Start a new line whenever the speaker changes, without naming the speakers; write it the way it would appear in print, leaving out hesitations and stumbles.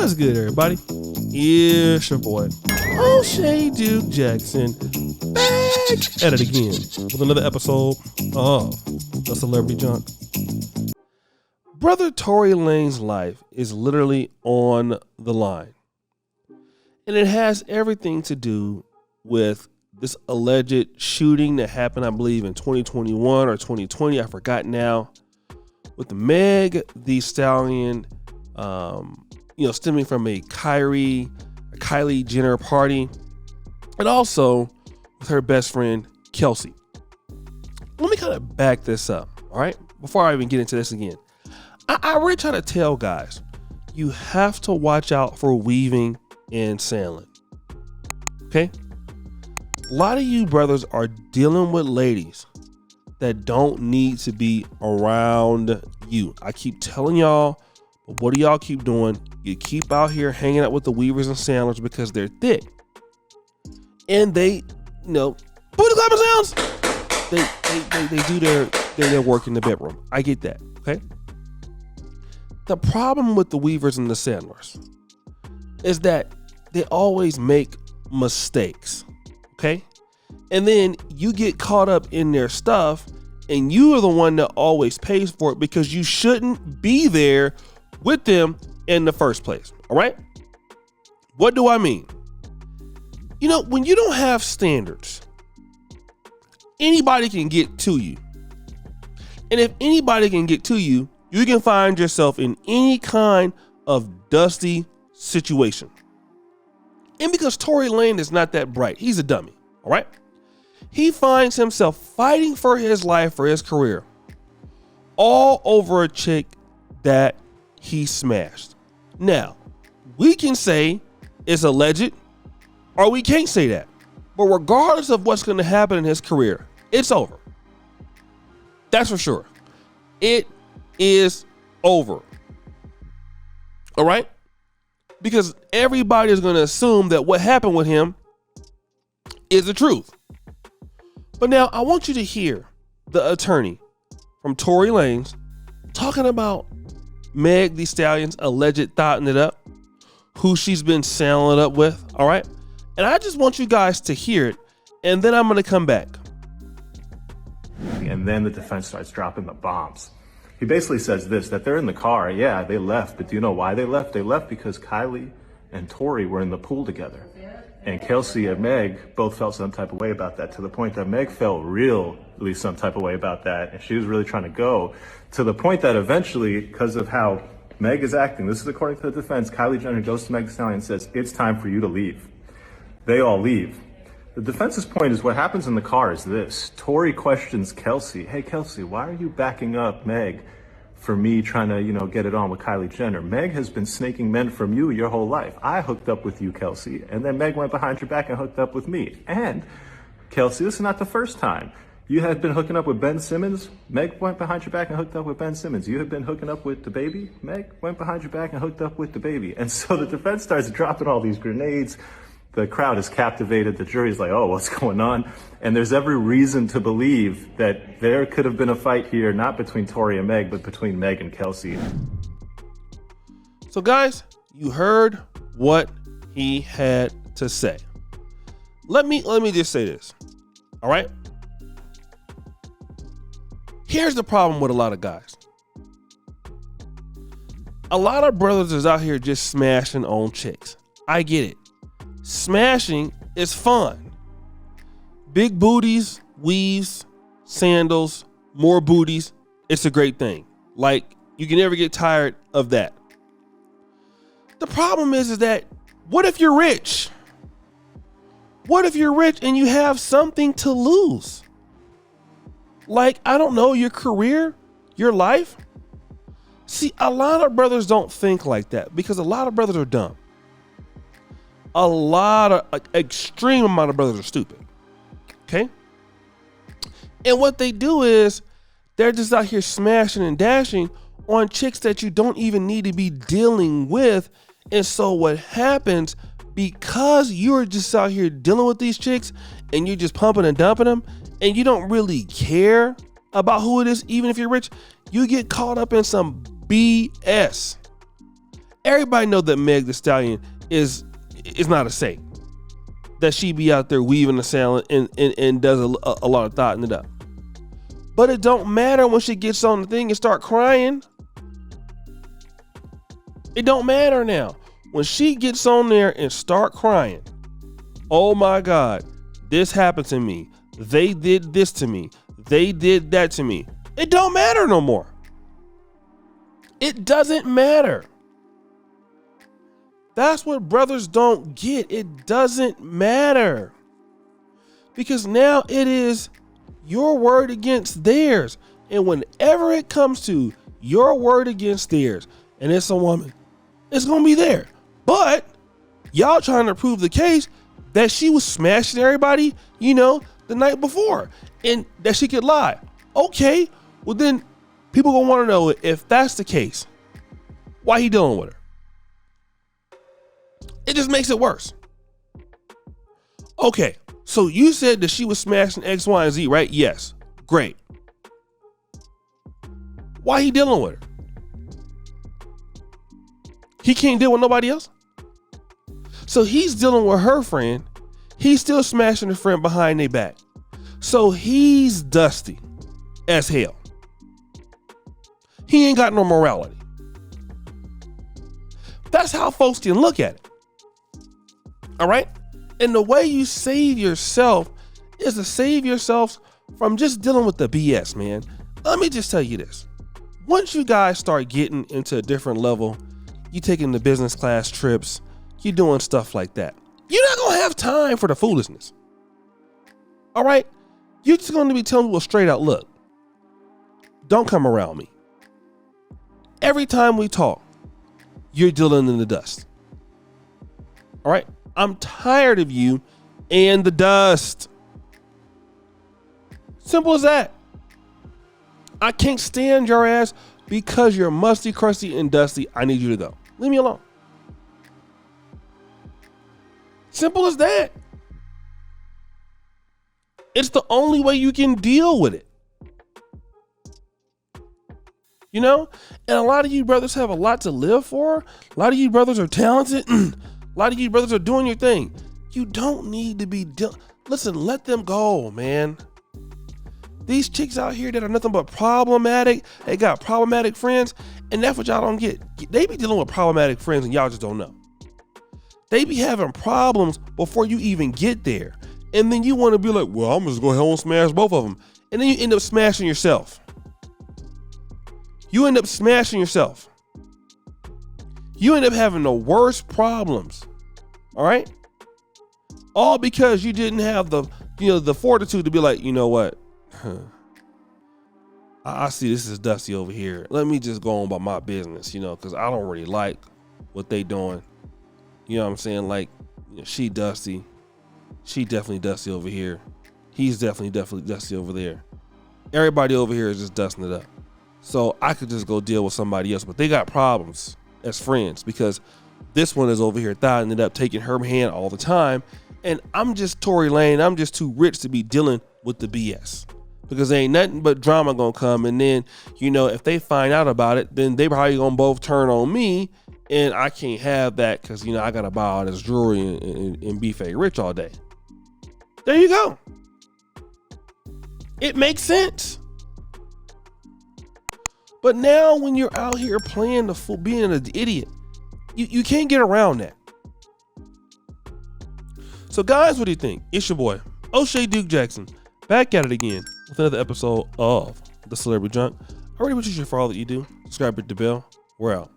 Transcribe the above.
What's good, everybody? It's your boy, O'Shea Duke Jackson, back at it again with another episode of The Celebrity Junk. Brother Tory Lanez life is literally on the line. And it has everything to do with this alleged shooting that happened, I believe, in 2021 or 2020. I forgot now. With the Meg Thee Stallion, stemming from a Kylie Jenner party, and also with her best friend, Kelsey. Let me kind of back this up, all right? Before I even get into this again. I really try to tell guys, you have to watch out for weaving and sailing, okay? A lot of you brothers are dealing with ladies that don't need to be around you. I keep telling y'all, but what do y'all keep doing? You keep out here hanging out with the weavers and sailors because they're thick. And they, booty clapping sounds. They do their work in the bedroom. I get that, okay? The problem with the weavers and the sailors is that they always make mistakes, okay? And then you get caught up in their stuff and you are the one that always pays for it because you shouldn't be there with them in the first place. All right. What do I mean? When you don't have standards, anybody can get to you. And if anybody can get to you, you can find yourself in any kind of dusty situation. And because Tory Lanez is not that bright, he's a dummy. All right. He finds himself fighting for his life, for his career, all over a chick that he smashed. Now, we can say it's alleged, or we can't say that. But regardless of what's going to happen in his career, it's over. That's for sure. It is over. All right? Because everybody is going to assume that what happened with him is the truth. But now I want you to hear the attorney from Tory Lanez talking about Meg Thee Stallion's alleged thotting it up, who she's been sailing it up with, all right? And I just want you guys to hear it, and then I'm going to come back.
And then the defense starts dropping the bombs. He basically says this, that they're in the car. Yeah, they left, but do you know why they left? They left because Kylie and Tory were in the pool together. And Kelsey and Meg both felt some type of way about that, to the point that Meg felt really some type of way about that. And she was really trying to go, to the point that eventually, because of how Meg is acting, this is according to the defense, Kylie Jenner goes to Meg Thee Stallion and says, it's time for you to leave. They all leave. The defense's point is what happens in the car is this. Tory questions Kelsey. Hey, Kelsey, why are you backing up Meg for me trying to, get it on with Kylie Jenner? Meg has been snaking men from you your whole life. I hooked up with you, Kelsey, and then Meg went behind your back and hooked up with me. And Kelsey, this is not the first time. You had been hooking up with Ben Simmons. Meg went behind your back and hooked up with Ben Simmons. You had been hooking up with the baby. Meg went behind your back and hooked up with the baby. And so the defense starts dropping all these grenades. The crowd is captivated. The jury's like, oh, what's going on? And there's every reason to believe that there could have been a fight here, not between Tory and Meg, but between Meg and Kelsey.
So guys, you heard what he had to say. Let me just say this. All right. Here's the problem with a lot of guys. A lot of brothers is out here just smashing on chicks. I get it. Smashing is fun. Big booties, weaves, sandals, more booties. It's a great thing. Like, you can never get tired of that. The problem is that what if you're rich? What if you're rich and you have something to lose? Like, I don't know, your career, your life. See, a lot of brothers don't think like that because a lot of brothers are dumb. Extreme amount of brothers are stupid. Okay? And what they do is they're just out here smashing and dashing on chicks that you don't even need to be dealing with. And so what happens, because you're just out here dealing with these chicks and you're just pumping and dumping them and you don't really care about who it is, even if you're rich, you get caught up in some BS. Everybody know that Meg Thee Stallion is not a saint. That she be out there weaving the sound and does a lot of thought in it up. But it don't matter when she gets on the thing and start crying. It don't matter now. When she gets on there and start crying, oh my God, this happened to me. They did this to me. They did that to me. It don't matter no more. It doesn't matter. That's what brothers don't get. It doesn't matter. Because now it is your word against theirs. And whenever it comes to your word against theirs, and it's a woman, it's going to be there. But y'all trying to prove the case that she was smashing everybody, the night before, and that she could lie. Okay, well then people going to want to know, if that's the case, why he dealing with her? It just makes it worse. Okay, so you said that she was smashing X, Y, and Z, right? Yes. Great. Why he dealing with her? He can't deal with nobody else? So he's dealing with her friend. He's still smashing her friend behind their back. So he's dusty as hell. He ain't got no morality. That's how folks can look at it. All right? And the way you save yourself is to save yourself from just dealing with the BS, man. Let me just tell you this. Once you guys start getting into a different level, you taking the business class trips, you doing stuff like that, you're not going to have time for the foolishness. All right? You're just going to be telling people straight out, look, don't come around me. Every time we talk, you're dealing in the dust. All right? I'm tired of you and the dust. Simple as that. I can't stand your ass because you're musty, crusty, and dusty. I need you to go. Leave me alone. Simple as that. It's the only way you can deal with it. And a lot of you brothers have a lot to live for. A lot of you brothers are talented. A lot of you brothers are doing your thing. You don't need to be listen, let them go, man. These chicks out here that are nothing but problematic, they got problematic friends, and that's what y'all don't get. They be dealing with problematic friends and y'all just don't know. They be having problems before you even get there. And then you want to be like, well, I'm just going to go ahead and smash both of them. And then you end up smashing yourself. You end up smashing yourself. You end up having the worst problems. All right? All because you didn't have the fortitude to be like, you know what? I see this is dusty over here. Let me just go on about my business, because I don't really like what they doing. You know what I'm saying? Like, she dusty. She definitely dusty over here. He's definitely dusty over there. Everybody over here is just dusting it up. So I could just go deal with somebody else, but they got problems as friends because this one is over here thotting it up, taking her hand all the time. And I'm just Tory Lane. I'm just too rich to be dealing with the BS because there ain't nothing but drama gonna come. And then, if they find out about it, then they probably gonna both turn on me. And I can't have that because, I got to buy all this jewelry and be fake rich all day. There you go. It makes sense. But now when you're out here playing the fool, being an idiot, you can't get around that. So guys, what do you think? It's your boy, O'Shea Duke Jackson, back at it again with another episode of The Celebrity Junk. I really appreciate you for all that you do. Subscribe, hit the bell. We're out.